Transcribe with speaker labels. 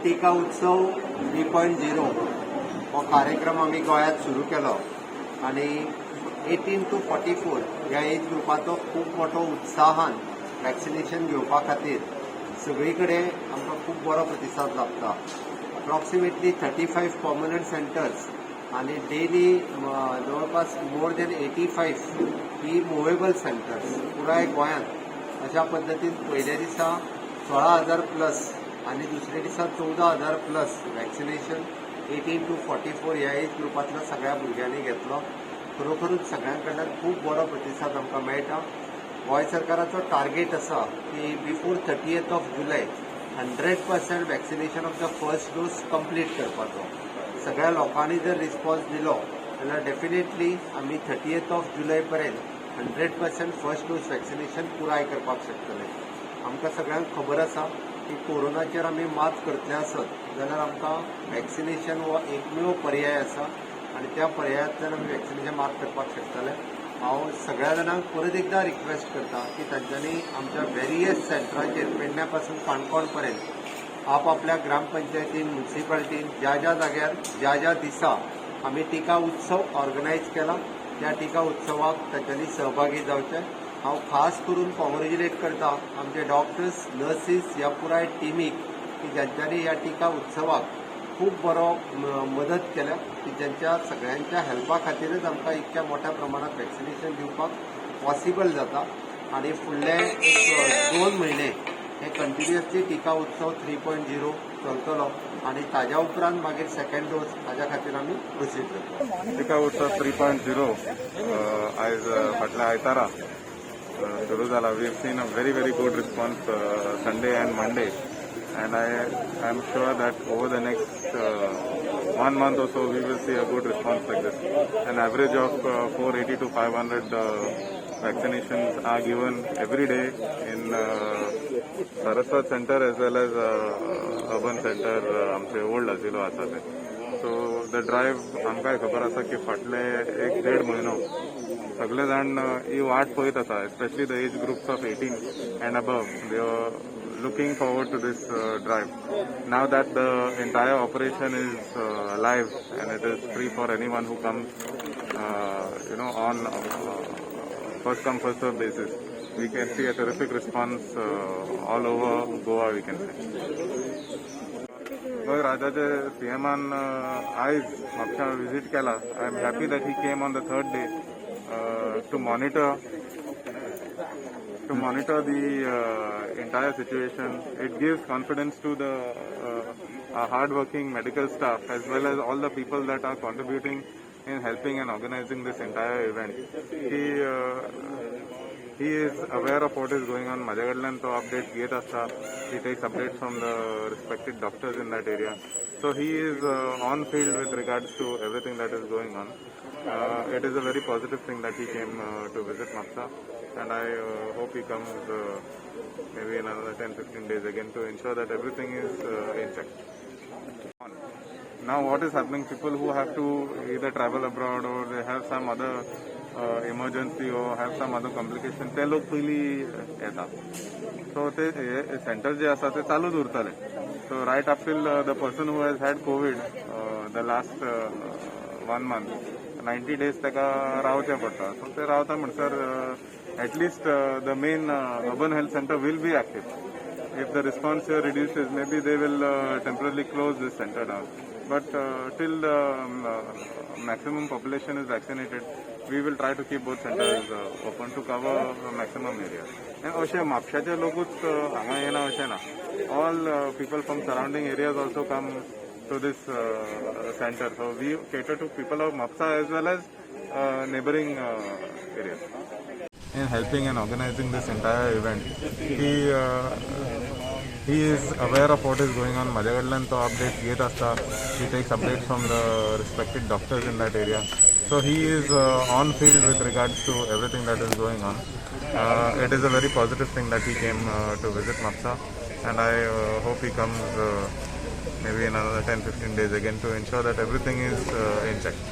Speaker 1: टिका उत्सव 3.0 हो कार्यक्रम आम्ही गोंयांत सुरू केलो आणि 18 to 44 ह्या एज ग्रुपाचो खूप मोठो उत्साहान वॅक्सिनेशन घेवपा खातीर सगळी कडेन आमकां खूप बरो प्रतिसाद लाभता. अप्रॉक्सिमेटली 35 पर्मनंट सेंटर्स आणि डेली जवळपास मोर दॅन 85 ही मुवेबल सेंटर्स पुराय गोंयांत अशा पद्दतीन पयल्या दिसा 16,000 प्लस आणि दुसऱ्या दिसा 14,000 प्लस वॅक्सिनेशन 18 to 44 ह्या एज ग्रुपांतल्या सगळ्या भुरग्यांनी घेतलो. खरोखरूच सगळ्यां कडल्यान खूप बरो प्रतिसाद आमकां मेळटा. गोंय सरकाराचो टार्गेट आसा की before 30th of July 100% vaccination of the first dose complete करपाचो. सगळ्या लोकांनी जर रिस्पॉन्स दिलो जाल्यार डेफिनेटली आमी 30th of July पर्यंत 100% फर्स्ट डोस वॅक्सिनेशन पुराय करपाक शकतले. आमकां सगळ्यांक खबर आसा की कोरोनाचेर आमी मात करतले आसत जाल्यार आमकां वॅक्सिनेशन हो एकमेव पर्याय आसा आणि त्या पर्यायातल्यान आमी वॅक्सिनेशन मात करपाक शकतले. हांव सगळ्या जाणांक परत एकदा रिक्वेस्ट करता की तांच्यांनी आमच्या वेरियस सेंटरांचेर पेडण्या पासून काणकोण पर्यंत आपआपल्या ग्रामपंचायतीन म्युन्सिपालिटीन ज्या ज्या जाग्यार ज्या ज्या दिसा आमी टिका उत्सव ऑर्गनायज केला त्या टिका उत्सवाक तांच्यांनी सहभागी जावचें. हांव खास करून कॉंग्रॅच्युलेट करता आमचे डॉक्टर्स नर्सीस ह्या पुराय टिमीक की ज्यांच्यांनी ह्या टिका उत्सवाक खूप बरो मदत केल्या की ज्यांच्या सगळ्यांच्या हेल्पा खातीरच आमकां इतक्या मोठ्या प्रमाणात वॅक्सिनेशन दिवपाक पॉसिबल जाता. आणि फुडले 2 म्हयने हे कंटिन्युअसली टिका उत्सव 3.0 चलतलो आणि ताज्या उपरांत मागीर सेकंड डोस ताज्या खातीर आमी प्रोसीड करतलो.
Speaker 2: टिका उत्सव 3.0 आयज फाटल्या आयतारा सुरू जाला. We have seen a very good response Sunday and Monday, and I am sure that over the next 1 month or so we will see a good response like this. An average of 480 to 500 vaccinations are given every day in Saraswat Center as well as urban center आमचे old अजिलो आसा ते. So the drive आमकांय खबर आसा की फाटले 1-1.5 म्हयनो सगळे जाण ही वाट पळयत आसा, especially the age groups of 18 and above. They are looking forward to this drive. Now that the entire operation is live and it is free for anyone who comes, on first come first serve basis, we can see a terrific response all over Goa, we can say. Goa राज्याचे सीएमान आयज म्हापशां visit केला. I am happy that he came on the 3rd day to monitor the entire situation. It gives confidence to the hard-working medical staff as well as all the people that are contributing in helping and organizing this entire event. He is aware of what is going on. माझ्या कडल्यान तो update घेत आसता. He takes updates from the respected doctors in that area. So he is on field with regards to everything that is going on. It is a very positive thing that he came to visit Mapsa, and I hope he comes maybe in another 10-15 days again to ensure that everything is in check. Now what is happening, people who have to either travel abroad or they have some other emergency or have some other complication, ते लोक पयली येता. सो ते centre जे आसा ते चालूच उरतले. So right after the person who has had COVID the last 1 month 90 days ताका रावचें पडटा. सो ते रावता म्हणसर at least the main urban health centre will be active. If the response here reduces, maybe they will temporarily close this center down. But till the maximum population is vaccinated, we will try to keep both centers open to cover maximum area. And अशें म्हापशाचे लोकूच हांगा येना अशें ना. All people from surrounding areas also come to this center. So we cater to people of Mapsa as well as neighboring areas. In helping and organizing this entire event, he is aware of what is going on. माझ्या कडल्यान तो update घेत आसता. He takes updates from the respected doctors in that area. So he is on field with regards to everything that is going on. It is a very positive thing that he came to visit Mapsa, and I hope he comes maybe in another 10-15 days again to ensure that everything is in check.